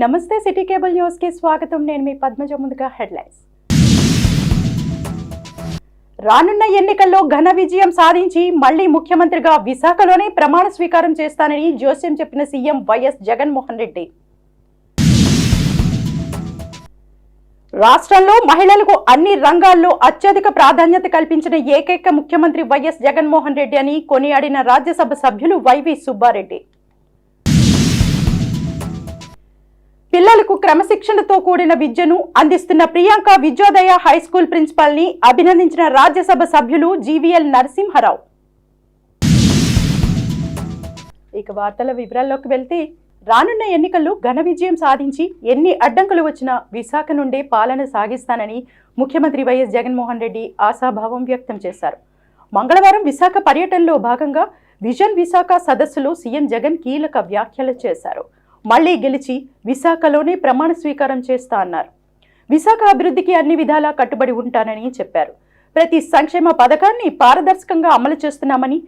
నమస్తే city cable news కి స్వాగతం. నేను మీ పద్మజ. ముందుగా హెడ్లైన్స్. రానున్న ఎన్నికల్లో ఘన విజయం సాధించి మళ్లీ ముఖ్యమంత్రిగా విశాఖలోనే ప్రమాణ స్వీకారం చేస్తానని జోస్యం చెప్పిన సీఎం వైఎస్ జగన్మోహన్ రెడ్డి. రాష్ట్రంలో మహిళలకు అన్ని రంగాల్లో అత్యధిక ప్రాధాన్యత కల్పించిన ఏకైక ముఖ్యమంత్రి వైఎస్ జగన్మోహన్ రెడ్డి అని కొనియాడిన రాజ్యసభ సభ్యులు వైవి సుబ్బారెడ్డి. పిల్లలకు క్రమశిక్షణతో కూడిన విద్యను అందిస్తున్న Priyanka Vidyodaya high school principal ని అభినందించిన రాజ్యసభ సభ్యులు జీవీఎల్ నరసింహారావు. ఇక వార్తల వివరాల్లోకి వెళ్తే, రానున్న ఎన్నికల్లో ఘన విజయం సాధించి ఎన్ని అడ్డంకులు వచ్చినా విశాఖ నుండే పాలన సాగిస్తానని ముఖ్యమంత్రి వైఎస్ జగన్మోహన్ రెడ్డి ఆశాభావం వ్యక్తం చేశారు. మంగళవారం విశాఖ పర్యటనలో భాగంగా విజన్ విశాఖ సదస్సులో సీఎం జగన్ కీలక వ్యాఖ్యలు చేశారు. మళ్లీ గెలిచి విశాఖలోనే ప్రమాణ స్వీకారం చేస్తా అన్నారు. విశాఖ అభివృద్ధికి అన్ని విధాలా కట్టుబడి ఉంటానని చెప్పారు. ప్రతి సంక్షేమ పథకాన్ని పారదర్శకంగా అమలు చేస్తున్నామని,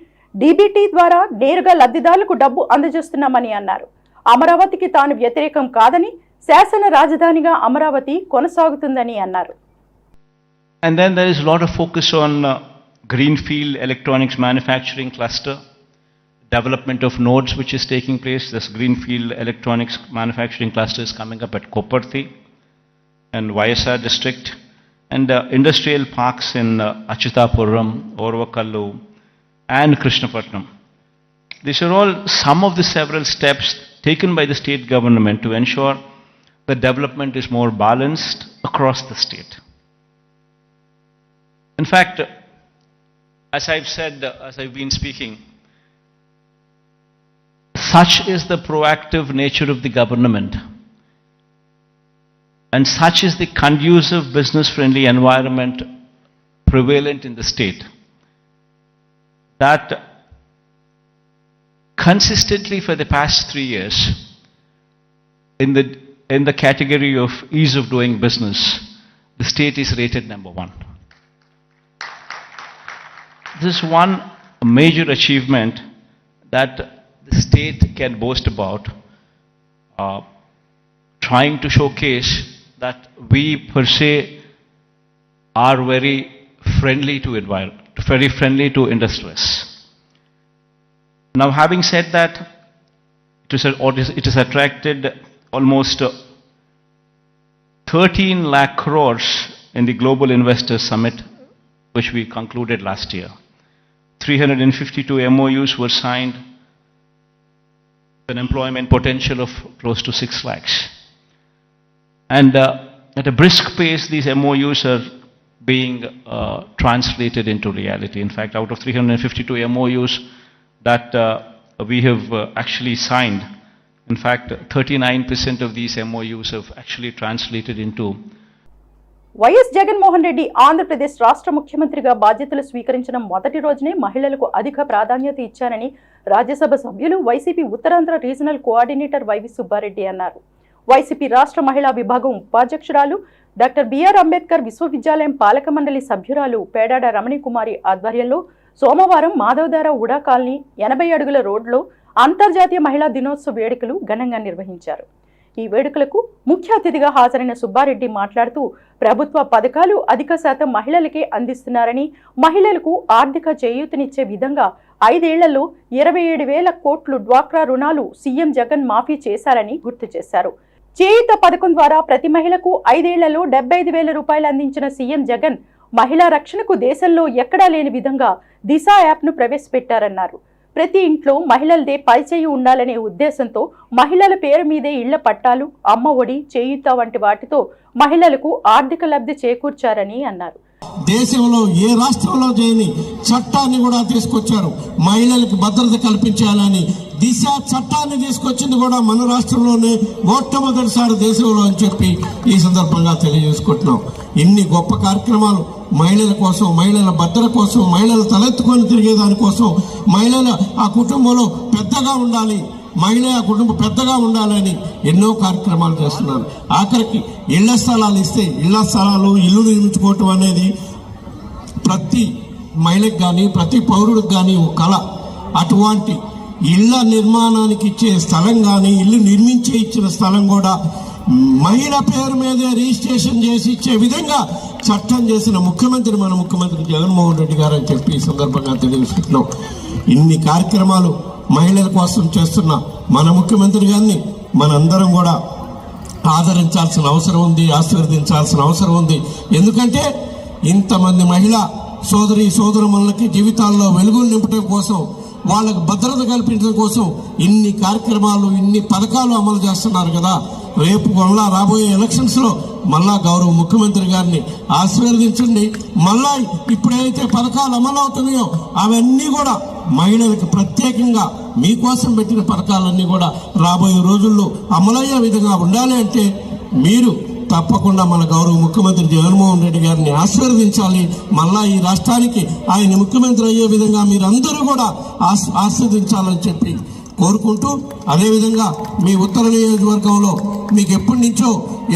డీబీటీ ద్వారా నేరుగా లబ్ధిదారులకు డబ్బు అందజేస్తున్నామని అన్నారు. అమరావతికి తాను వ్యతిరేకం కాదని, శాసన రాజధానిగా అమరావతి కొనసాగుతుందని అన్నారు. And then there is a lot of focus on greenfield electronics manufacturing cluster, development of nodes which is taking place. This greenfield electronics manufacturing cluster is coming up at Koparthi and YSR district, and industrial parks in Achutapuram, Orvakallu and Krishnapatnam. These are all some of the several steps taken by the state government to ensure that development is more balanced across the state. In fact, as I've said, as I've been speaking, such is the proactive nature of the government, and such is the conducive business-friendly environment prevalent in the state, that consistently for the past 3 years, in the category of ease of doing business, the state is rated number 1. This is one major achievement that the state can boast about, trying to showcase that we per se are very friendly to environment, very friendly to industries. Now, having said that, it has attracted almost 13 lakh crores in the Global Investors Summit, which we concluded last year. 352 MOUs were signed, an employment potential of close to 6 lakhs. And at a brisk pace, these MOUs are being translated into reality. In fact, out of 352 MOUs that we have actually signed, in fact, 39% of these MOUs have actually translated into. YS Jaganmohan Reddy Andhra Pradesh రాష్ట్ర ముఖ్యమంత్రిగా బాధ్యతలు స్వీకరించిన మొదటి రోజునే మహిళలకు అధిక ప్రాధాన్యత ఇచ్చానని రాజ్యసభ సభ్యులు వైసీపీ ఉత్తరాంధ్ర రీజనల్ కోఆర్డినేటర్ వైవి సుబ్బారెడ్డి అన్నారు. వైసీపీ రాష్ట్ర మహిళా విభాగం ఉపాధ్యక్షురాలు డాక్టర్ బిఆర్ అంబేద్కర్ విశ్వవిద్యాలయం పాలక మండలి సభ్యురాలు పేడాడ రమణీకుమారి ఆధ్వర్యంలో సోమవారం మాధవధార ఉడా కాలనీ 80 అడుగుల రోడ్లో అంతర్జాతీయ మహిళా దినోత్సవ వేడుకలు ఘనంగా నిర్వహించారు. ఈ వేడుకలకు ముఖ్య అతిథిగా హాజరైన సుబ్బారెడ్డి మాట్లాడుతూ, ప్రభుత్వ పథకాలు అధిక శాతం మహిళలకే అందిస్తున్నారని, మహిళలకు ఆర్థిక చేయూతనిచ్చే విధంగా 5 ఏళ్లలో 27,000 కోట్లు డ్వాక్రా రుణాలు సీఎం జగన్ మాఫీ చేశారని గుర్తు చేశారు. చేయూత పథకం ద్వారా ప్రతి మహిళకు 5 ఏళ్లలో 75,000 రూపాయలు అందించిన సీఎం జగన్ మహిళా రక్షణకు దేశంలో ఎక్కడా లేని విధంగా దిశ యాప్ను ప్రవేశపెట్టారన్నారు. ప్రతి ఇంట్లో మహిళలదే పైచేయి ఉండాలనే ఉద్దేశంతో మహిళల పేరు మీదే ఇళ్ల పట్టాలు, అమ్మ ఒడి, చేయూత వంటి వాటితో మహిళలకు ఆర్థిక లబ్ధి చేకూర్చారని అన్నారు. దేశంలో ఏ రాష్ట్రంలో చేయని చట్టాన్ని కూడా తీసుకొచ్చారు. మహిళలకు భద్రత కల్పించాలని దిశ చట్టాన్ని తీసుకొచ్చింది కూడా మన రాష్ట్రంలోనే మొట్టమొదటిసారి దేశంలో అని చెప్పి ఈ సందర్భంగా తెలియజేసుకుంటున్నాం. ఇన్ని గొప్ప కార్యక్రమాలు మహిళల కోసం, మహిళల భద్రత కోసం, మహిళలు తలెత్తుకొని తిరిగేదానికోసం, మహిళల ఆ కుటుంబంలో పెద్దగా ఉండాలి, మహిళ ఆ కుటుంబం పెద్దగా ఉండాలని ఎన్నో కార్యక్రమాలు చేస్తున్నారు. ఆఖరికి ఇళ్ల స్థలాలు ఇస్తే ఇళ్ల స్థలాలు ఇల్లు నిర్మించుకోవటం అనేది ప్రతి మహిళకు కానీ ప్రతి పౌరుడికి కానీ ఒక కళ. అటువంటి ఇళ్ల నిర్మాణానికి ఇచ్చే స్థలం కానీ ఇల్లు నిర్మించే ఇచ్చిన స్థలం కూడా మహిళ పేరు మీదే రిజిస్ట్రేషన్ చేసి ఇచ్చే విధంగా చట్టం చేసిన ముఖ్యమంత్రి మన ముఖ్యమంత్రి జగన్మోహన్ రెడ్డి గారు అని చెప్పి ఈ సందర్భంగా తెలియజేస్తున్నాం. ఇన్ని కార్యక్రమాలు మహిళల కోసం చేస్తున్న మన ముఖ్యమంత్రి గారిని మనందరం కూడా ఆదరించాల్సిన అవసరం ఉంది, ఆశీర్వదించాల్సిన అవసరం ఉంది. ఎందుకంటే ఇంతమంది మహిళా సోదరులకి జీవితాల్లో వెలుగులు నింపడం కోసం, వాళ్ళకు భద్రత కల్పించడం కోసం ఇన్ని కార్యక్రమాలు, ఇన్ని పథకాలు అమలు చేస్తున్నారు కదా. రేపు మళ్ళా రాబోయే ఎలక్షన్స్లో మళ్ళా గౌరవ ముఖ్యమంత్రి గారిని ఆశీర్వదించండి. మళ్ళా ఇప్పుడైతే పథకాలు అమలు అవుతున్నాయో అవన్నీ కూడా మహిళలకు ప్రత్యేకంగా మీకోసం పెట్టిన పథకాలన్నీ కూడా రాబోయే రోజుల్లో అమలయ్యే విధంగా ఉండాలి అంటే మీరు తప్పకుండా మన గౌరవ ముఖ్యమంత్రి జగన్మోహన్ రెడ్డి గారిని ఆశీర్వదించాలి. మళ్ళా ఈ రాష్ట్రానికి ఆయన ముఖ్యమంత్రి అయ్యే విధంగా మీరందరూ కూడా ఆశీర్వదించాలని చెప్పి కోరుకుంటూ, అదేవిధంగా మీ ఉత్తర నియోజకవర్గంలో మీకు ఎప్పటి నుంచో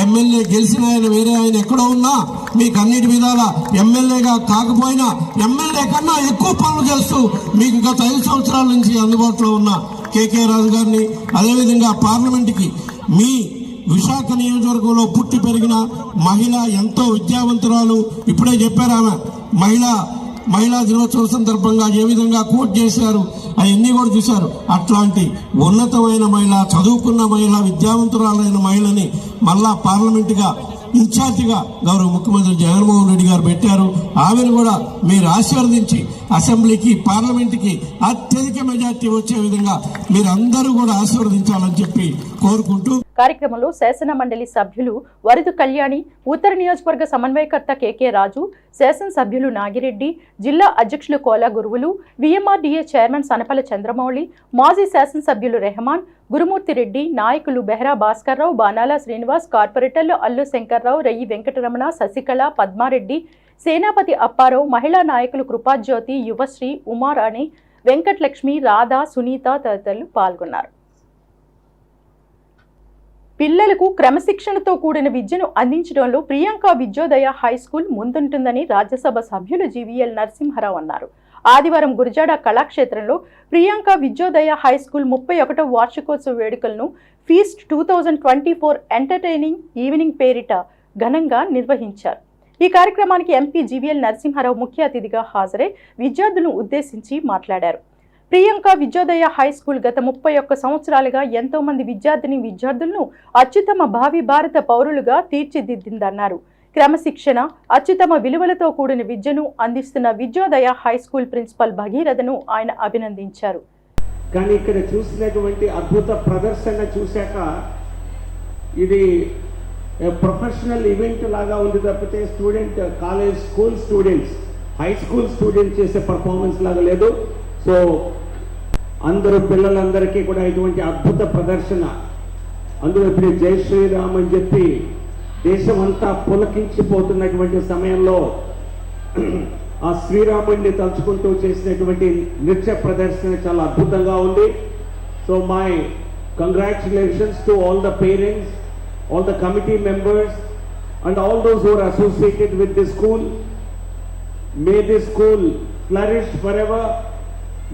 ఎమ్మెల్యే గెలిచిన ఆయన వేరే ఆయన ఎక్కడో ఉన్నా మీకు అన్నిటి విధాల ఎమ్మెల్యేగా కాకపోయినా ఎమ్మెల్యే కన్నా ఎక్కువ పనులు చేస్తూ మీకు గత 5 సంవత్సరాల నుంచి అందుబాటులో ఉన్న కేకే రాజు గారిని, అదేవిధంగా పార్లమెంట్కి మీ విశాఖ నియోజకవర్గంలో పుట్టి పెరిగిన మహిళ, ఎంతో విద్యావంతురాలు, ఇప్పుడే చెప్పారు ఆమె మహిళా దినోత్సవం సందర్భంగా ఏ విధంగా కోట్ చేశారు అవన్నీ కూడా చూశారు. అట్లాంటి ఉన్నతమైన మహిళ, చదువుకున్న మహిళ, విద్యావంతురాలైన మహిళని మళ్ళా పార్లమెంటుగా ఇన్ఛార్జిగా గౌరవ ముఖ్యమంత్రి జగన్మోహన్ రెడ్డి గారు పెట్టారు. ఆమెను కూడా మీరు ఆశీర్వదించి అసెంబ్లీకి, పార్లమెంటుకి అత్యధిక మెజార్టీ వచ్చే విధంగా మీరందరూ కూడా ఆశీర్వదించాలని చెప్పి కోరుకుంటూ కార్యక్రమంలో శాసన మండలి సభ్యులు వరదు కళ్యాణి, ఉత్తర నియోజకవర్గ సమన్వయకర్త కేకే రాజు, శాసనసభ్యులు నాగిరెడ్డి, జిల్లా అధ్యక్షులు కోలా గురువులు, విఎంఆర్డీఏ చైర్మన్ సనపల చంద్రమౌళి, మాజీ శాసనసభ్యులు రెహమాన్, గురుమూర్తిరెడ్డి, నాయకులు బెహ్రా భాస్కర్రావు, బానాల శ్రీనివాస్, కార్పొరేటర్లు అల్లు శంకర్రావు, రయ్యి వెంకటరమణ, శశికళ, పద్మారెడ్డి, సేనాపతి అప్పారావు, మహిళా నాయకులు కృపాజ్యోతి, యువశ్రీ, ఉమారాణి, వెంకటలక్ష్మి, రాధా, సునీత తదితరులు పాల్గొన్నారు. పిల్లలకు క్రమశిక్షణతో కూడిన విద్యను అందించడంలో ప్రియాంక విద్యోదయ హై స్కూల్ ముందుంటుందని రాజ్యసభ సభ్యులు జీవీఎల్ నరసింహారావు అన్నారు. ఆదివారం గురజాడ కళాక్షేత్రంలో ప్రియాంక విద్యోదయ హై స్కూల్ 31వ వార్షికోత్సవ వేడుకలను ఫీస్ట్ 2024 ఎంటర్టైనింగ్ ఈవినింగ్ పేరిట ఘనంగా నిర్వహించారు. ఈ కార్యక్రమానికి ఎంపీ జీవీఎల్ నరసింహారావు ముఖ్య అతిథిగా హాజరై విద్యార్థులను ఉద్దేశించి మాట్లాడారు. ప్రియాంక విద్యోదయ హై స్కూల్ గత 31 సంవత్సరాలుగా ఎంతో మంది విద్యార్థులను అత్యుత్తమ భావి భారత పౌరులుగా తీర్చిదిద్దిందన్నారు. క్రమశిక్షణ, అత్యుత్తమ విలువలతో కూడిన విద్యను అందిస్తున్న విద్యోదయ హై స్కూల్ ప్రిన్సిపల్ భగీరథను ఆయన అభినందించారు. కానీ ఇక్కడ చూసినటువంటి అద్భుత ప్రదర్శన చూశాక ఇది ప్రొఫెషనల్ ఈవెంట్ లాగా ఉంది తప్పితే school students, high school students చేసే పర్ఫార్మెన్స్ లాగా లేదు. సో అందరూ పిల్లలందరికీ కూడా ఇటువంటి అద్భుత ప్రదర్శన, అందులో ఇప్పుడు జై శ్రీరామ్ అని చెప్పి దేశం అంతా పులకించిపోతున్నటువంటి సమయంలో ఆ శ్రీరాముడిని తలుచుకుంటూ చేసినటువంటి నృత్య ప్రదర్శన చాలా అద్భుతంగా ఉంది. So my congratulations to all the parents, all the committee members and all those who are associated with this school. May this school flourish forever.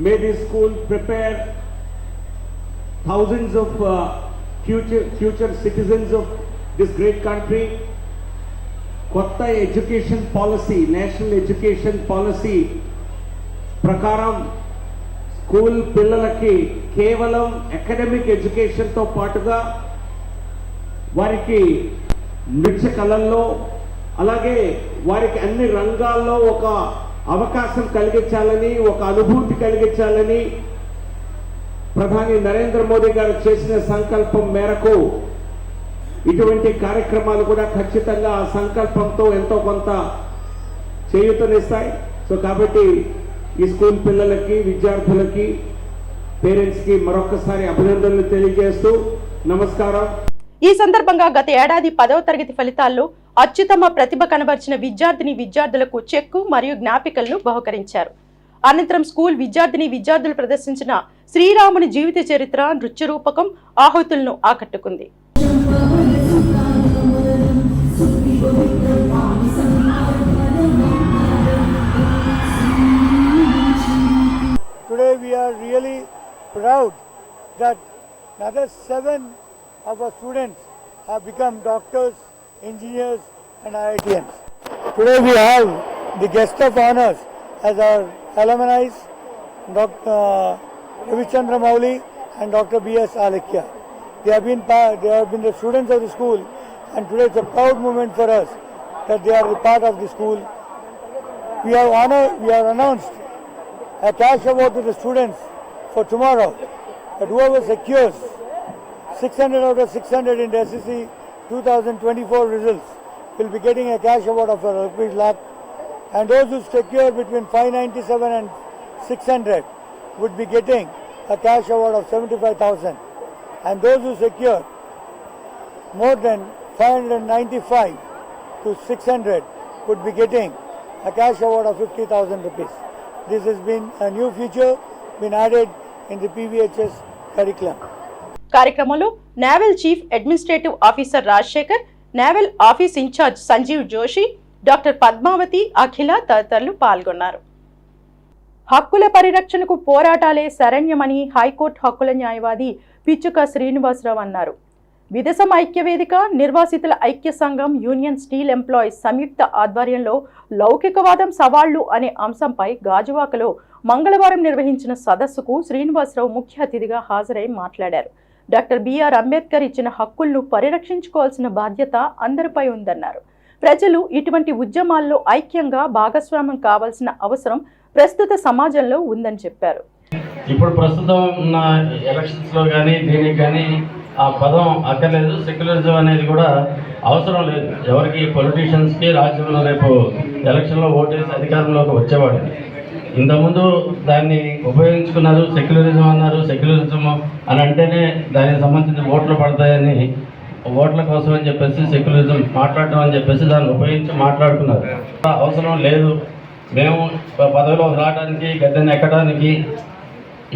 May this school prepare thousands of future citizens of this great country. Kotta education policy, national education policy prakaram school pillalaki kevalam academic education tho paatuga వారికి నృత్య కళల్లో, అలాగే వారికి అన్ని రంగాల్లో ఒక అవకాశం కలిగించాలని, ఒక అనుభూతి కలిగించాలని ప్రధాని నరేంద్ర మోదీ గారు చేసిన సంకల్పం మేరకు ఇటువంటి కార్యక్రమాలు కూడా ఖచ్చితంగా ఆ సంకల్పంతో ఎంతో కొంత చేయూతనిస్తాయి. సో కాబట్టి ఈ స్కూల్ పిల్లలకి, విద్యార్థులకి, పేరెంట్స్కి మరొకసారి అభినందనలు తెలియజేస్తూ నమస్కారం. ఈ సందర్భంగా గత ఏడాది 10వ తరగతి ఫలితాల్లో అత్యుత్తమ ప్రతిభ కనబర్చిన విద్యార్థులకు చెక్కు మరియు జ్ఞాపికలను బహుకరించారు. అనంతరం స్కూల్ విద్యార్థులు ప్రదర్శించిన శ్రీరాముని జీవిత చరిత్ర నృత్య రూపకం ఆహుతులను ఆకట్టుకుంది. Today we are really proud that another 7 of our students have become doctors, engineers and IITians. Today we have the guest of honors as our alumni, Dr. Ravichandra Mauli and Dr. B.S. Alekya. They have been the students of the school, and today it's a proud moment for us that they are a part of the school. We have announced a cash award to the students for tomorrow, that whoever secures 600 out of 600 in the SSC 2024 results will be getting a cash award of ₹1 lakh, and those who secure between 597 and 600 would be getting a cash award of 75,000, and those who secure more than 595 to 600 would be getting a cash award of 50,000 rupees. This has been a new feature been added in the PVHS curriculum. కార్యక్రమంలో naval chief administrative officer Rajasekhar, naval office in charge Sanjeev Joshi, doctor Padmavathi, Akhila తదితరులు పాల్గొన్నారు. హక్కుల పరిరక్షణకు పోరాటాలే శరణ్యమని high court హక్కుల న్యాయవాది పిచ్చుక శ్రీనివాసరావు అన్నారు. విదేశం ఐక్యవేదిక, నిర్వాసితుల ఐక్య సంఘం, యూనియన్ స్టీల్ ఎంప్లాయీస్ సంయుక్త ఆధ్వర్యంలో లౌకికవాదం సవాళ్లు అనే అంశంపై గాజువాకలో మంగళవారం నిర్వహించిన సదస్సుకు శ్రీనివాసరావు ముఖ్య అతిథిగా హాజరై మాట్లాడారు. డాక్టర్ బిఆర్ అంబేద్కర్ ఇచ్చిన హక్కులను పరిరక్షించుకోవాల్సిన బాధ్యత అందరిపై ఉందన్నారు. ప్రజలు ఇటువంటి ఉద్యమాల్లో ఐక్యంగా భాగస్వామ్యం కావాల్సిన అవసరం ప్రస్తుత సమాజంలో ఉందని చెప్పారు. ఇప్పుడు ప్రస్తుతం ఉన్న ఎలక్షన్స్లో కానీ దీనికి కానీ ఆ పదం అక్కర్లేదు. సెక్యులరిజం అనేది కూడా అవసరం లేదు ఎవరికి. పొలిటీషియన్స్కి రాజ్యంలో రేపు ఎలక్షన్లో ఓటేసి అధికారంలోకి వచ్చేవాడు. ఇంతకుముందు దాన్ని ఉపయోగించుకున్నారు, సెక్యులరిజం అన్నారు. సెక్యులరిజం అని అంటేనే దానికి సంబంధించిన ఓట్లు పడతాయని, ఓట్ల కోసం అని చెప్పేసి సెక్యులరిజం మాట్లాడటం అని చెప్పేసి దాన్ని ఉపయోగించి మాట్లాడుకున్నారు. అవసరం లేదు. మేము పదవిలోకి రావడానికి, గద్దెని ఎక్కడానికి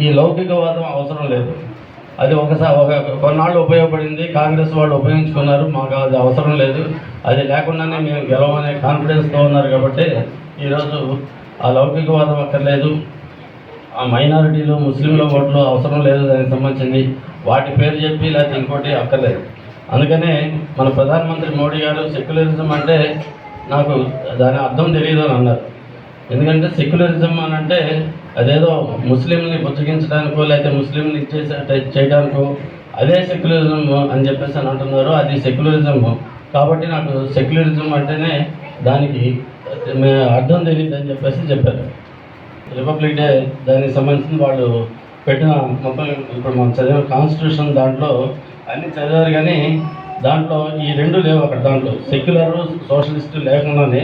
ఈ లౌకికవాదం అవసరం లేదు. అది కొన్నాళ్ళు ఉపయోగపడింది, కాంగ్రెస్ వాళ్ళు ఉపయోగించుకున్నారు. మాకు అది అవసరం లేదు. అది లేకుండానే మేము గెలవనే కాన్ఫిడెన్స్తో ఉన్నారు. కాబట్టి ఈరోజు ఆ లౌకికవాదం అక్కర్లేదు. ఆ మైనారిటీలు, ముస్లింల ఓట్లు అవసరం లేదు. దానికి సంబంధించింది వాటి పేరు చెప్పి లేకపోతే ఇంకోటి అక్కర్లేదు. అందుకనే మన ప్రధానమంత్రి మోడీ గారు సెక్యులరిజం అంటే నాకు దాని అర్థం తెలియదు అని అన్నారు. ఎందుకంటే సెక్యులరిజం అని అంటే అదేదో ముస్లింని బుచ్చగించడానికో లేకపోతే ముస్లింని చేయడానికో అదే సెక్యులరిజం అని చెప్పేసి అని అంటున్నారు. అది సెక్యులరిజం. కాబట్టి నాకు సెక్యులరిజం అంటేనే దానికి అర్థం తెలియదు అని చెప్పేసి చెప్పారు. రిపబ్లిక్ డే దానికి సంబంధించిన వాళ్ళు పెట్టిన మొత్తం ఇప్పుడు మనం చదివిన కాన్స్టిట్యూషన్ దాంట్లో అన్ని చదివారు, కానీ దాంట్లో ఈ రెండు లేవు. అక్కడ దాంట్లో సెక్యులర్ సోషలిస్ట్ లేకుండానే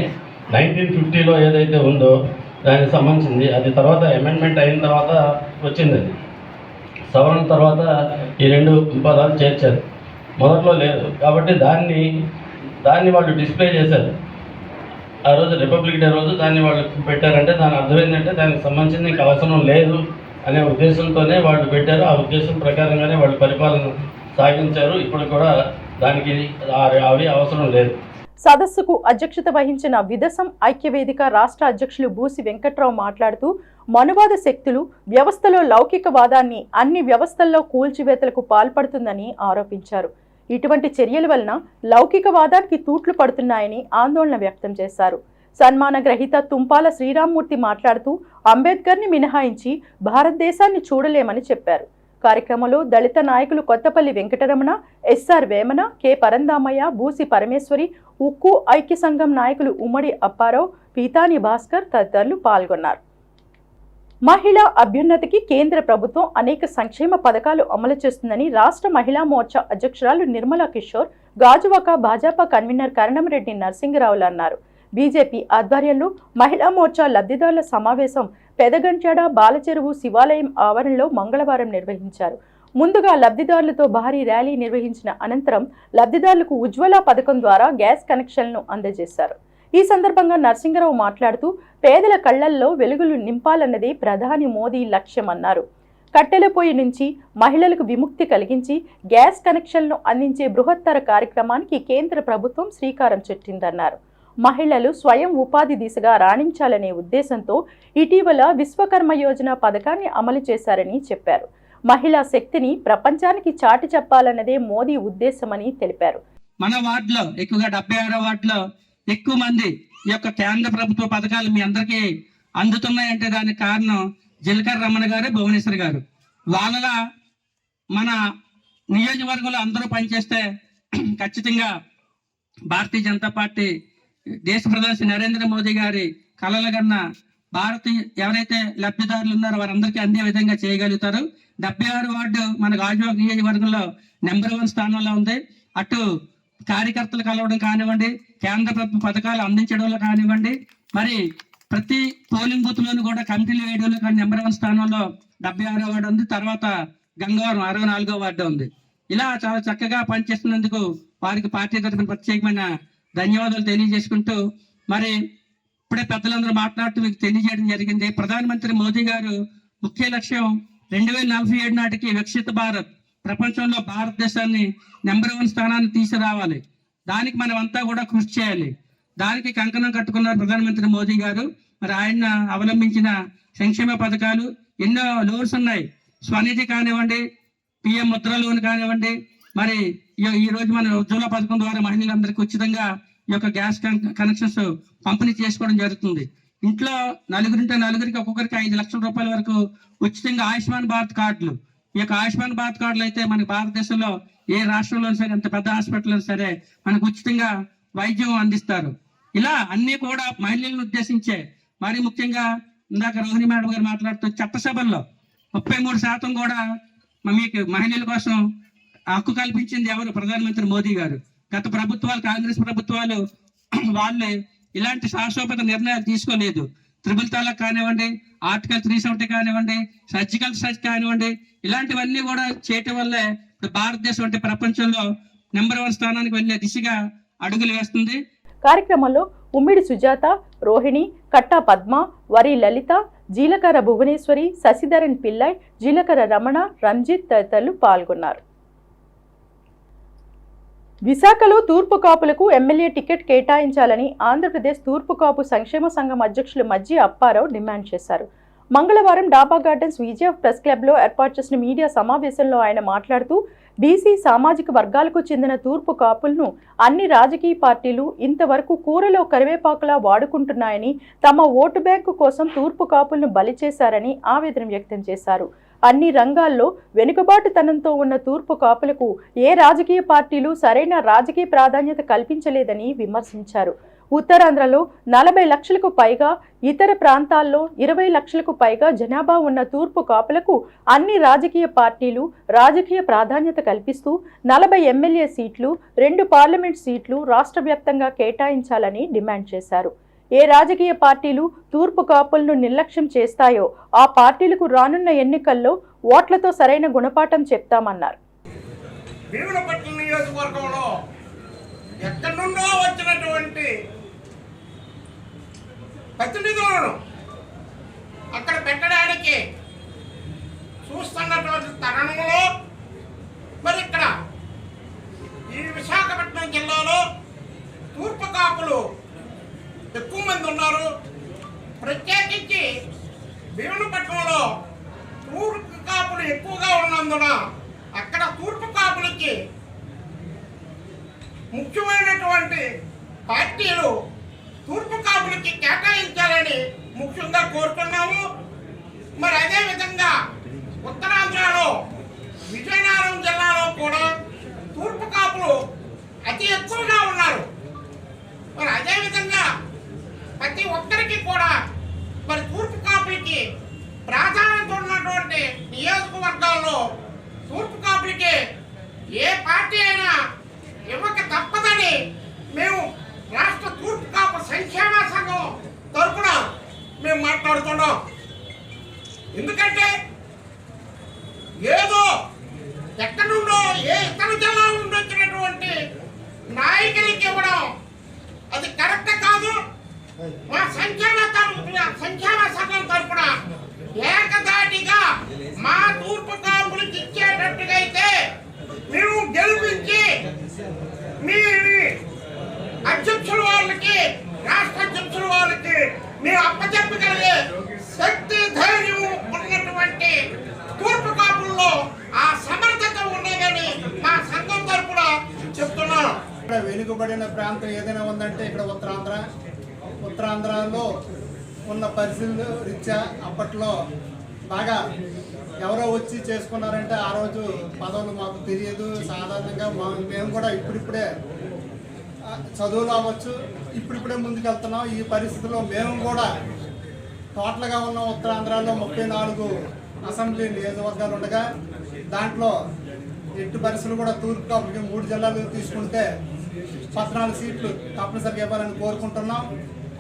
1950లో ఏదైతే ఉందో దానికి సంబంధించింది అది తర్వాత అమెండ్మెంట్ అయిన తర్వాత వచ్చింది. అది సవరణ తర్వాత ఈ రెండు పదాలు చేర్చారు. మొదట్లో లేదు. కాబట్టి దాన్ని వాళ్ళు డిస్ప్లే చేశారు. ఆ రోజు రిపబ్లిక్ డే రోజు దాన్ని వాళ్ళు పెట్టారంటే దాని అర్థం ఏంటంటే దానికి సంబంధించింది ఇంకా అవసరం లేదు అనే ఉద్దేశంతోనే వాళ్ళు పెట్టారు. ఆ ఉద్దేశం ప్రకారంగానే వాళ్ళు పరిపాలన సాగించారు. ఇప్పుడు కూడా దానికి అవి అవసరం లేదు. సదస్సుకు అధ్యక్షత వహించిన విదేశం ఐక్యవేదిక రాష్ట్ర అధ్యక్షులు బూసి వెంకట్రావు మాట్లాడుతూ మనువాద శక్తులు వ్యవస్థలో లౌకికవాదాన్ని అన్ని వ్యవస్థల్లో కూల్చివేతలకు పాల్పడుతుందని ఆరోపించారు. ఇటువంటి చర్యల వలన లౌకికవాదానికి తూట్లు పడుతున్నాయని ఆందోళన వ్యక్తం చేశారు. సన్మాన గ్రహీత తుంపాల శ్రీరామ్మూర్తి మాట్లాడుతూ అంబేద్కర్ని మినహాయించి భారతదేశాన్ని చూడలేమని చెప్పారు. కార్యక్రమంలో దళిత నాయకులు కొత్తపల్లి వెంకటరమణ, ఎస్ఆర్ వేమన, కె పరందామయ్య, బూసి పరమేశ్వరి, ఉక్కు ఐక్య సంఘం నాయకులు ఉమ్మడి అప్పారావు, పీతాని భాస్కర్ తదితరులు పాల్గొన్నారు. మహిళా అభ్యున్నతికి కేంద్ర ప్రభుత్వం అనేక సంక్షేమ పథకాలు అమలు చేస్తుందని రాష్ట్ర మహిళా మోర్చా అధ్యక్షురాలు నిర్మలా కిషోర్ గాజువాక భాజపా కన్వీనర్ కరణంరెడ్డి నరసింగరావులు అన్నారు. బీజేపీ ఆధ్వర్యంలో మహిళా మోర్చా లబ్ధిదారుల సమావేశం పెదగంట్యాడ బాలచెరువు శివాలయం ఆవరణలో మంగళవారం నిర్వహించారు. ముందుగా లబ్ధిదారులతో భారీ ర్యాలీ నిర్వహించిన అనంతరం లబ్ధిదారులకు ఉజ్వల పథకం ద్వారా గ్యాస్ కనెక్షన్లను అందజేశారు. ఈ సందర్భంగా నరసింగరావు మాట్లాడుతూ పేదల కళ్లల్లో వెలుగులు నింపాలన్నదే ప్రధాని మోదీ లక్ష్యమన్నారు. కట్టెల పొయ్యి నుంచి మహిళలకు విముక్తి కలిగించి గ్యాస్ కనెక్షన్లను అందించే బృహత్తర కార్యక్రమానికి కేంద్ర ప్రభుత్వం శ్రీకారం చుట్టిందన్నారు. మహిళలు స్వయం ఉపాధి దిశగా రాణించాలనే ఉద్దేశంతో ఇటీవల విశ్వకర్మ యోజన పథకాన్ని అమలు చేశారని చెప్పారు. మహిళా శక్తిని ప్రపంచానికి చాటి చెప్పాలన్నదే మోదీ ఉద్దేశమని తెలిపారు. మన వార్డులో ఎక్కువగా 76వ వార్డులో ఎక్కువ మంది ఈ యొక్క కేంద్ర ప్రభుత్వ పథకాలు మీ అందరికీ అందుతున్నాయంటే దానికి కారణం జీలకర్ర రమణ గారు, భువనేశ్వర్ గారు. వాళ్ళలా మన నియోజకవర్గంలో అందరూ పనిచేస్తే ఖచ్చితంగా భారతీయ జనతా పార్టీ దేశ ప్రధాని నరేంద్ర మోదీ గారి కలలు కన్నా ఎవరైతే లబ్ధిదారులు ఉన్నారో వారందరికీ అందే విధంగా చేయగలుగుతారు. 76 వార్డు మన గాజువాక నియోజకవర్గంలో నెంబర్ 1 స్థానంలో ఉంది. అటు కార్యకర్తలు కలవడం కానివ్వండి, కేంద్ర ప్రభుత్వ పథకాలు అందించడంలో కానివ్వండి, మరి ప్రతి పోలింగ్ బూత్ లోను కూడా కమిటీలు వేయడంలో కానీ నెంబర్ 1 స్థానంలో 76వ వార్డు ఉంది. తర్వాత గంగవరం 64వ వార్డు ఉంది. ఇలా చాలా చక్కగా పనిచేస్తున్నందుకు వారికి పార్టీ తరఫున ప్రత్యేకమైన ధన్యవాదాలు తెలియజేసుకుంటూ, మరి ఇప్పుడే పెద్దలందరూ మాట్లాడుతూ మీకు తెలియజేయడం జరిగింది. ప్రధానమంత్రి మోదీ గారు ముఖ్య లక్ష్యం 2047 నాటికి వికసిత భారత్, ప్రపంచంలో భారతదేశాన్ని నెంబర్ 1 స్థానాన్ని తీసుకురావాలి. దానికి మనం అంతా కూడా కృషి చేయాలి. దానికి కంకణం కట్టుకున్నారు ప్రధానమంత్రి మోదీ గారు. మరి ఆయన అవలంబించిన సంక్షేమ పథకాలు ఎన్నో లోన్స్ ఉన్నాయి. స్వనిధి కానివ్వండి, పిఎం ముద్ర లోన్ కానివ్వండి, మరి ఈ రోజు మన ఉజ్వల పథకం ద్వారా మహిళలందరికీ ఉచితంగా ఈ యొక్క గ్యాస్ కనెక్షన్స్ పంపిణీ చేసుకోవడం జరుగుతుంది. ఇంట్లో నలుగురికి ఒక్కొక్కరికి 5 లక్షల రూపాయల వరకు ఉచితంగా ఆయుష్మాన్ భారత్ కార్డులు. ఈ యొక్క ఆయుష్మాన్ భారత్ కార్డులు అయితే మనకి భారతదేశంలో ఏ రాష్ట్రంలో సరే, ఎంత పెద్ద హాస్పిటల్లో సరే మనకు ఉచితంగా వైద్యం అందిస్తారు. ఇలా అన్ని కూడా మహిళలను ఉద్దేశించే, మరి ముఖ్యంగా ఇందాక రోహిణి మేడం గారు మాట్లాడుతూ చట్టసభల్లో 33% కూడా మీకు మహిళల కోసం హక్కు కల్పించింది ఎవరు? ప్రధానమంత్రి మోదీ గారు. గత ప్రభుత్వాలు, కాంగ్రెస్ ప్రభుత్వాలు వాళ్ళే ఇలాంటి శాశ్వత నిర్ణయాలు తీసుకోలేదు. త్రిబుల్ తలాక్ కానివ్వండి, ఆర్టికల్ 370 కానివ్వండి, సర్జికల్ స్ట్రైక్ కానివ్వండి, ఇలాంటివన్నీ కూడా చేయటం వల్లే భారతదేశం అంటే ప్రపంచంలో నెంబర్ 1 స్థానానికి వెళ్లే దిశగా అడుగులు వేస్తుంది. కార్యక్రమంలో ఉమ్మిడి సుజాత, రోహిణి, కట్టా పద్మ, వరి లలిత, జీలకర్ర భువనేశ్వరి, శశిధరన్ పిల్లై, జీలకర్ర రమణ, రంజిత్ తదితరులు పాల్గొన్నారు. విశాఖలో తూర్పు కాపులకు ఎమ్మెల్యే టికెట్ కేటాయించాలని ఆంధ్రప్రదేశ్ తూర్పు కాపు సంక్షేమ సంఘం అధ్యక్షులు మజ్జి అప్పారావు డిమాండ్ చేశారు. మంగళవారం డాబా గార్డెన్స్ విజయ్ ప్రెస్ క్లబ్లో ఏర్పాటు చేసిన మీడియా సమావేశంలో ఆయన మాట్లాడుతూ, బీసీ సామాజిక వర్గాలకు చెందిన తూర్పు కాపులను అన్ని రాజకీయ పార్టీలు ఇంతవరకు కూరలో కరివేపాకులా వాడుకుంటున్నాయని, తమ ఓటు బ్యాంకు కోసం తూర్పు కాపులను బలి చేశారని ఆవేదన వ్యక్తం చేశారు. అన్ని రంగాల్లో వెనుకబాటుతనంతో ఉన్న తూర్పు కాపులకు ఏ రాజకీయ పార్టీలు సరైన రాజకీయ ప్రాధాన్యత కల్పించలేదని విమర్శించారు. ఉత్తరాంధ్రలో 40 లక్షలకు పైగా, ఇతర ప్రాంతాల్లో 20 లక్షలకు పైగా జనాభా ఉన్న తూర్పు కాపులకు అన్ని రాజకీయ పార్టీలు రాజకీయ ప్రాధాన్యత కల్పిస్తూ 40 ఎమ్మెల్యే సీట్లు, 2 పార్లమెంట్ సీట్లు రాష్ట్ర వ్యాప్తంగా కేటాయించాలని డిమాండ్ చేశారు. ఏ రాజకీయ పార్టీలు తూర్పు కాపులను నిర్లక్ష్యం చేస్తాయో ఆ పార్టీలకు రానున్న ఎన్నికల్లో ఓట్లతో సరైన గుణపాఠం చెప్తామన్నారు. భీములపట్నం నియోజకవర్గంలో ఎక్కడి నుండో వచ్చినటువంటి ప్రతినిధులను అక్కడ పెట్టడానికి చూస్తున్నటువంటి తరుణంలో మరి ఇక్కడ ఈ విశాఖపట్నం జిల్లాలో తూర్పు కాపులు ఎక్కువ మంది ఉన్నారు. ప్రత్యేకించి భీములపట్నంలో తూర్పు కాపులు ఎక్కువగా ఉన్నందున అక్కడ తూర్పు కాపులకి ముఖ్యమైనటువంటి పార్టీలు తూర్పు కాపులకి కేటాయించాలని ముఖ్యంగా కోరుతున్నాము. మరి అదేవిధంగా ఉత్తరాంధ్రలో విజయనగరం జిల్లాలో కూడా తూర్పు కాపులు అతి ఎక్కువగా ఉన్నారు. మరి అదేవిధంగా ప్రతి ఒక్కరికి కూడా మరి తూర్పు కాపులకి ప్రాధాన్యత ఉన్నటువంటి నియోజకవర్గాల్లో తూర్పు కాపులకి ఏ పార్టీ అయినా ఇవ్వక తప్పదని మేము రాష్ట్ర తూర్పు కాపు సంక్షేమ సంఘం తరఫున మేము మాట్లాడుతున్నాం. ఎందుకంటే ఏదో ఎక్కడి నుండో ఏ ఇతర జిల్లాల నుండి వచ్చినటువంటి నాయకులకి ఇవ్వడం అది కరెక్ట్ కాదు. మా సంక్షేమ సంఘం తరఫున ఏకదాటిగా మా తూర్పు కాపులకు ఇచ్చేటట్టుగా అయితే మేము గెలిపించి మీ అధ్యక్షుల వాళ్ళకి, రాష్ట్ర అధ్యక్షుల వాళ్ళకి మేము అప్పచెప్పగలిగే శక్తి, ధైర్యం ఉన్నటువంటి తూర్పు కాపుల్లో వెనుకబడిన ప్రాంతం ఏదైనా ఉందంటే ఇక్కడ ఉత్తరాంధ్రలో ఉన్న పరిస్థితులు రీత్యా అప్పట్లో బాగా ఎవరో వచ్చి చేసుకున్నారంటే ఆ రోజు పదవులు మాకు తెలియదు. సాధారణంగా మేము కూడా ఇప్పుడిప్పుడే చదువులు అవ్వచ్చు, ఇప్పుడిప్పుడే ముందుకెళ్తున్నాం. ఈ పరిస్థితుల్లో మేము కూడా టోటల్గా ఉన్న ఉత్తరాంధ్రలో 34 అసెంబ్లీ నియోజకవర్గాలు ఉండగా దాంట్లో ఎట్టి పరిస్థితులు కూడా తూర్పు కాపులకి 3 జిల్లాలు తీసుకుంటే 14 సీట్లు తప్పనిసరిగా ఇవ్వాలని కోరుకుంటున్నాం.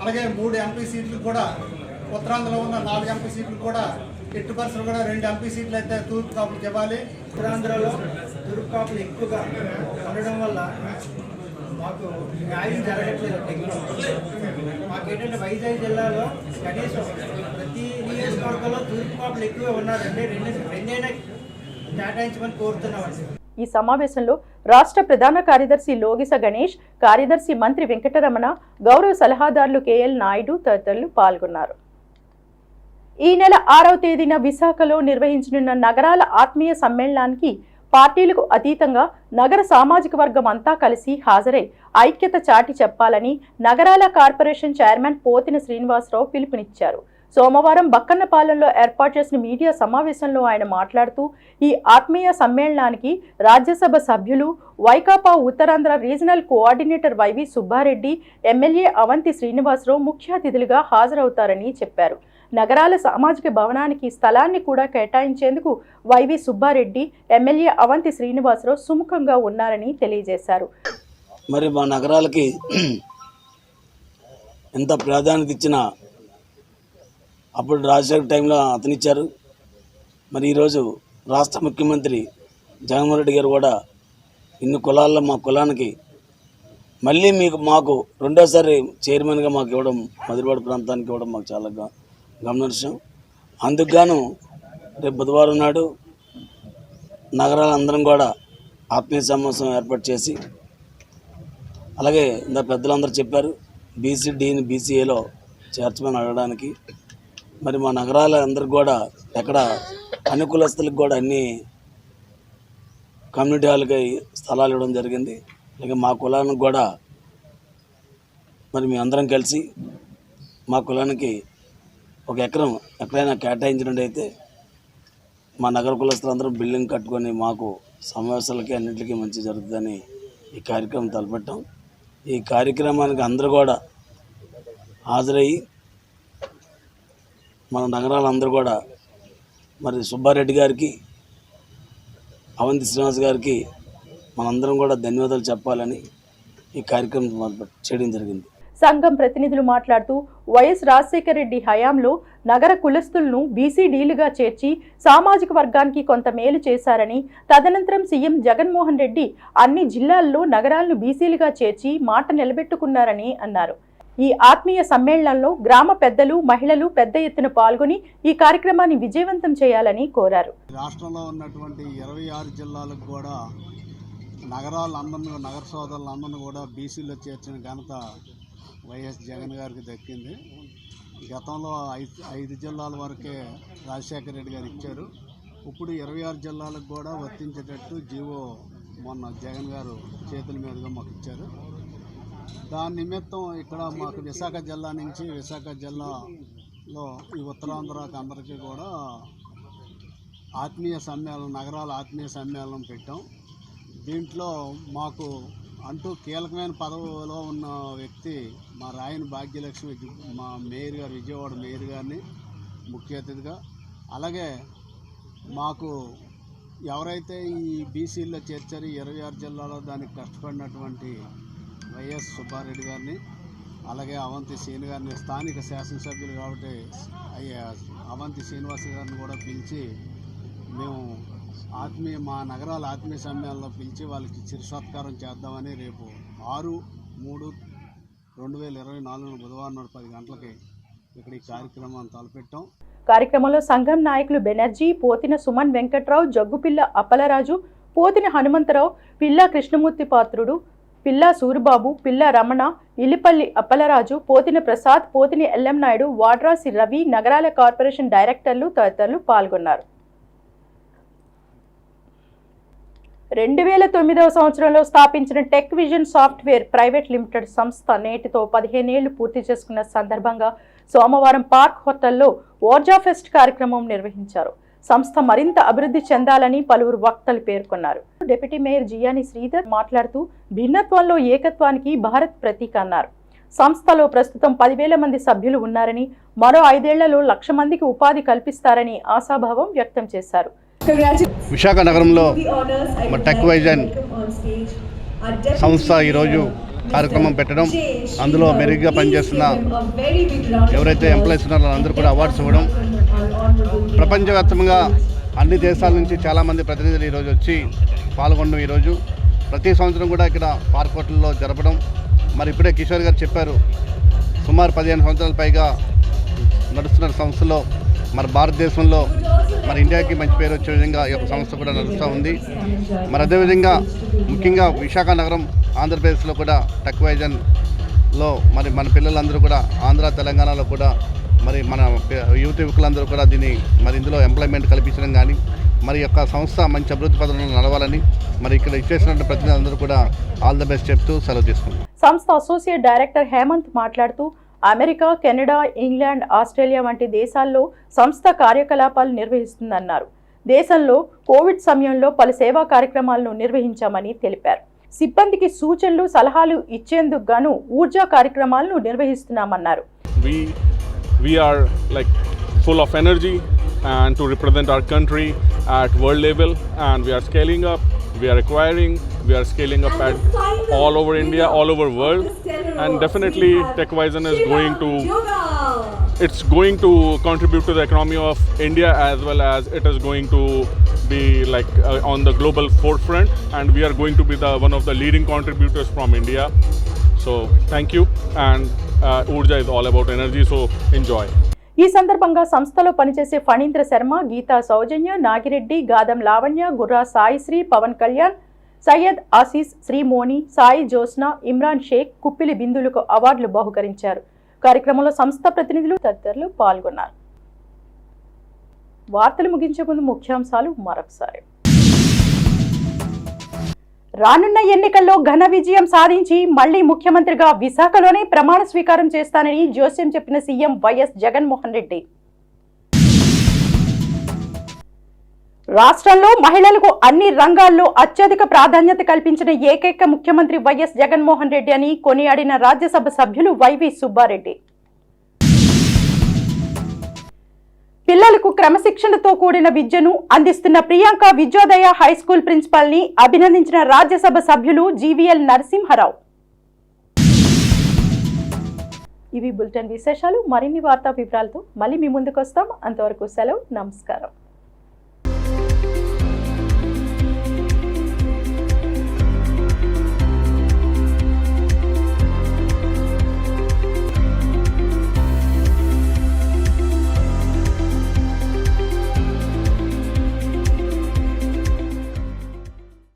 అలాగే 3 ఎంపీ సీట్లు కూడా ఉత్తరాంధ్రలో ఉన్న 4 ఎంపీ సీట్లు కూడా ఎట్టి పరిస్థితులు కూడా 2 ఎంపీ సీట్లు అయితే తూర్పు కాపులకు ఇవ్వాలి. ఉత్తరాంధ్రలో తూర్పు కాపులు ఎక్కువగా ఉండడం వల్ల మాకు న్యాయం జరగట్లేదు. మాకేంటంటే వైజాగ్ జిల్లాలో కనీసం ప్రతి నియోజకవర్గంలో తూర్పు కాపులు ఎక్కువగా ఉన్నారంటే రెండైనా కేటాయించమని కోరుతున్నామండి. ఈ సమావేశంలో రాష్ట్ర ప్రధాన కార్యదర్శి లోగిస గణేష్, కార్యదర్శి మంత్రి వెంకటరమణ, గౌరవ సలహాదారులు కేఎల్ నాయుడు తదితరులు పాల్గొన్నారు. ఈ నెల 6వ తేదీన విశాఖలో నిర్వహించనున్న నగరాల ఆత్మీయ సమ్మేళనానికి పార్టీలకు అతీతంగా నగర సామాజిక వర్గం అంతా కలిసి హాజరై ఐక్యత చాటి చెప్పాలని నగరాల కార్పొరేషన్ చైర్మన్ పోతిన శ్రీనివాసరావు పిలుపునిచ్చారు. సోమవారం బక్కన్నపాలెంలో ఏర్పాటు చేసిన మీడియా సమావేశంలో ఆయన మాట్లాడుతూ ఈ ఆత్మీయ సమ్మేళనానికి రాజ్యసభ సభ్యులు, Vaikapa Uttarandhra regional coordinator YV Subba Reddy, MLA Avanthi Srinivasa Rao ముఖ్య అతిథులుగా హాజరవుతారని చెప్పారు. నగరాల సామాజిక భవనానికి స్థలాన్ని కూడా కేటాయించేందుకు వైవి సుబ్బారెడ్డి, ఎమ్మెల్యే అవంతి శ్రీనివాసరావు సుముఖంగా ఉన్నారని తెలియజేశారు. మరి మా నగరాలకి ఎంత ప్రాధాన్యత ఇచ్చినా అప్పుడు రాజశేఖర్ టైంలో అతనిచ్చారు. మరి ఈరోజు రాష్ట్ర ముఖ్యమంత్రి జగన్మోహన్ రెడ్డి గారు కూడా ఇన్ని కులాల్లో మా కులానికి మళ్ళీ మాకు రెండోసారి చైర్మన్గా మాకు ఇవ్వడం, మధురవాడ ప్రాంతానికి ఇవ్వడం మాకు చాలా గమనించాం. అందుకు గాను రేపు బుధవారం నాడు నగరాలందరం కూడా ఆత్మీయ సమావేశం ఏర్పాటు చేసి, అలాగే ఇంత పెద్దలందరూ చెప్పారు బీసీడీని బీసీఏలో చేర్చమని అడగడానికి. మరి మా నగరాల అందరికి కూడా ఎక్కడ అనుకూలస్తులకు కూడా అన్ని కమ్యూనిటీ హాల్కి స్థలాలు ఇవ్వడం జరిగింది. అలాగే మా కులానికి కూడా మరి మీ అందరం కలిసి మా కులానికి 1 ఎకరం ఎక్కడైనా కేటాయించినట్టయితే మా నగర కులస్తులందరూ బిల్డింగ్ కట్టుకొని మాకు సమావేశాలకి అన్నింటికీ మంచి జరుగుతుందని ఈ కార్యక్రమం తలపెట్టాం. ఈ కార్యక్రమానికి అందరూ కూడా హాజరయ్యి మన నగరాలందరూ కూడా మరి సుబ్బారెడ్డి గారికి, అవంతి శ్రీనివాస్ గారికి మనందరం కూడా ధన్యవాదాలు చెప్పాలని ఈ కార్యక్రమం చేయడం జరిగింది. సంఘం ప్రతినిధులు మాట్లాడుతూ వైఎస్ రాజశేఖర రెడ్డి హయాంలో నగర కులస్తులను బీసీడీలుగా చేర్చి సామాజిక వర్గానికి కొంత మేలు చేశారని, తదనంతరం సీఎం జగన్మోహన్ రెడ్డి అన్ని జిల్లాల్లో నగరాలను బీసీలుగా చేర్చి మాట నిలబెట్టుకున్నారని అన్నారు. ఈ ఆత్మీయ సమ్మేళనంలో గ్రామ పెద్దలు, మహిళలు పెద్ద ఎత్తున పాల్గొని ఈ కార్యక్రమాన్ని విజయవంతం చేయాలని కోరారు. రాష్ట్రంలో ఉన్నటువంటి 26 జిల్లాలకు కూడా నగర సోదరులందరినీ కూడా బీసీలో చేర్చిన ఘనత వైఎస్ జగన్ గారికి దక్కింది. గతంలో 5 జిల్లాల వరకే రాజశేఖర రెడ్డి గారు ఇచ్చారు. ఇప్పుడు 26 జిల్లాలకు కూడా వర్తించేటట్టు జీవో మొన్న జగన్ గారు చేతుల మీదుగా మాకు ఇచ్చారు. దాని నిమిత్తం ఇక్కడ మాకు విశాఖ జిల్లా నుంచి, విశాఖ జిల్లాలో ఈ ఉత్తరాంధ్రకి అందరికీ కూడా ఆత్మీయ సమ్మేళనం, నగరాల ఆత్మీయ సమ్మేళనం పెట్టాం. దీంట్లో మాకు అంటూ కీలకమైన పదవిలో ఉన్న వ్యక్తి మా రాయని భాగ్యలక్ష్మి, మా మేయర్ గారు, విజయవాడ మేయర్ గారిని ముఖ్య అతిథిగా, అలాగే మాకు ఎవరైతే ఈ బీసీల్లో చేర్చారో 26 జిల్లాలో దానికి కష్టపడినటువంటి వైఎస్ సుబ్బారెడ్డి గారిని, అలాగే అవంతి శ్రీని గారిని, స్థానిక శాసనసభ్యులు కాబట్టి అవంతి శ్రీనివాస గారిని కూడా పిలిచి మేము మా నగరాల ఆత్మీయ సమ్మేళనంలో పిలిచి వాళ్ళకి చిరుసత్కారం చేద్దామని రేపు 6/3/2024 బుధవారం నాడు 10 గంటలకి ఇక్కడ ఈ కార్యక్రమాన్ని తలపెట్టాం. కార్యక్రమంలో సంఘం నాయకులు బెనర్జీ, పోతిన సుమన్ వెంకట్రావు, జగ్గుపిల్ల అప్పలరాజు, పోతిన హనుమంతరావు, పిల్లా కృష్ణమూర్తి పాత్రుడు, పిల్లా సూరిబాబు, పిల్లా రమణ, ఇల్లిపల్లి అప్పలరాజు, పోతిన ప్రసాద్, పోతిని ఎల్ఎం నాయుడు, వాడ్రాసి రవి, నగరాల కార్పొరేషన్ డైరెక్టర్లు తదితరులు పాల్గొన్నారు. 2009వ సంవత్సరంలో స్థాపించిన tech vision software private limited సంస్థ నేటితో 15 ఏళ్లు పూర్తి చేసుకున్న సందర్భంగా సోమవారం పార్క్ హోటల్లో ఓర్జా ఫెస్ట్ కార్యక్రమం నిర్వహించారు. సంస్థ మరింత అభివృద్ధి చెందాలని పలువురు వక్తలు పేర్కొన్నారు. డిప్యూటీ మేయర్ జియాని శ్రీధర్ మాట్లాడుతూ భిన్నత్వంలో ఏకత్వానికి భారత్ ప్రతీక అన్నారు. సంస్థలో ప్రస్తుతం 10,000 మంది సభ్యులు ఉన్నారని, మరో 5 ఏళ్లలో 1,00,000 మందికి ఉపాధి కల్పిస్తారని ఆశాభావం వ్యక్తం చేశారు. విశాఖ నగరంలో టెక్ వైజన్ సంస్థ ఈరోజు కార్యక్రమం పెట్టడం, అందులో మెరుగ్గా పనిచేస్తున్న ఎవరైతే ఎంప్లాయీస్ ఉన్నారో వాళ్ళందరూ కూడా అవార్డ్స్ ఇవ్వడం, ప్రపంచవ్యాప్తంగా అన్ని దేశాల నుంచి చాలామంది ప్రతినిధులు ఈరోజు వచ్చి పాల్గొనడం, ఈరోజు ప్రతి సంవత్సరం కూడా ఇక్కడ పార్క్ హోటల్లో జరపడం. మరి ఇప్పుడే కిషోర్ గారు చెప్పారు, సుమారు 15 సంవత్సరాల పైగా నడుస్తున్న సంస్థలో మరి భారతదేశంలో మరి ఇండియాకి మంచి పేరు వచ్చే విధంగా ఈ యొక్క సంస్థ కూడా నడుస్తూ ఉంది. మరి అదేవిధంగా ముఖ్యంగా విశాఖ నగరం ఆంధ్రప్రదేశ్లో కూడా టెక్ వైజన్లో మరి మన పిల్లలందరూ కూడా ఆంధ్ర తెలంగాణలో కూడా మరి మన యువకులందరూ కూడా దీన్ని మరి ఇందులో ఎంప్లాయ్మెంట్ కల్పించడం కానీ మరి యొక్క సంస్థ మంచి అభివృద్ధి పథకంలో నడవాలని మరి ఇక్కడ ఇచ్చేసినటువంటి ప్రతినిధులందరూ కూడా ఆల్ ద బెస్ట్ చెప్తూ సెలవు తీసుకుంటాం. సంస్థ అసోసియేట్ డైరెక్టర్ హేమంత్ మాట్లాడుతూ అమెరికా, కెనడా, ఇంగ్లాండ్, ఆస్ట్రేలియా వంటి దేశాల్లో సంస్థ కార్యకలాపాలు నిర్వహిస్తుందన్నారు. దేశంలో కోవిడ్ సమయంలో పలు సేవా కార్యక్రమాలను నిర్వహించామని తెలిపారు. సిబ్బందికి సూచనలు, సలహాలు ఇచ్చేందుకు గాను ఊర్జా కార్యక్రమాలను నిర్వహిస్తున్నామన్నారు. We are like full of energy and to represent our country at world level, and we are scaling up, we are acquiring, we are scaling up at all over India, all over world, and definitely TechVision is going to contribute to the economy of India, as well as it is going to be like on the global forefront, and we are going to be one of the leading contributors from India. So thank you, and Urja is all about energy, so enjoy. ఈ సందర్భంగా సంస్థలో పనిచేసే ఫణీంద్ర శర్మ, గీతా సౌజన్య, Nagireddy, Gadam Lavanya, గుర్రా Saisri, Pawan Kalyan, Syed Aussies, శ్రీమోని, Sai Jyotsna, Imran Sheikh, Kuppili బిందులకు అవార్డులు బహుకరించారు. కార్యక్రమంలో సంస్థ ప్రతినిధులు తదితరులు పాల్గొన్నారు. వార్తలు ముగించే ముందు ముఖ్యాంశాలు మరొకసారి. రానున్న ఎన్నికల్లో ఘన విజయం సాధించి మళ్లీ ముఖ్యమంత్రిగా విశాఖలోనే ప్రమాణ స్వీకారం చేస్తానని జోస్యం చెప్పిన సీఎం వైఎస్ జగన్మోహన్ రెడ్డి. రాష్ట్రంలో మహిళలకు అన్ని రంగాల్లో అత్యధిక ప్రాధాన్యత కల్పించిన ఏకైక ముఖ్యమంత్రి వైఎస్ జగన్మోహన్ రెడ్డి అని కొనియాడిన రాజ్యసభ సభ్యులు వైవి సుబ్బారెడ్డి. పిల్లలకు క్రమశిక్షణతో కూడిన విద్యను అందిస్తున్న ప్రియాంక విద్యోదయ హైస్కూల్ ప్రిన్సిపల్ ని అభినందించిన రాజ్యసభ సభ్యులు జీవీఎల్ నరసింహారావు. ఇవి బులెటిన్ విశేషాలు. మరిన్ని వార్తా వివరాలతో మళ్ళీ మీ ముందుకు వస్తాం. అంతవరకు సెలవు. నమస్కారం.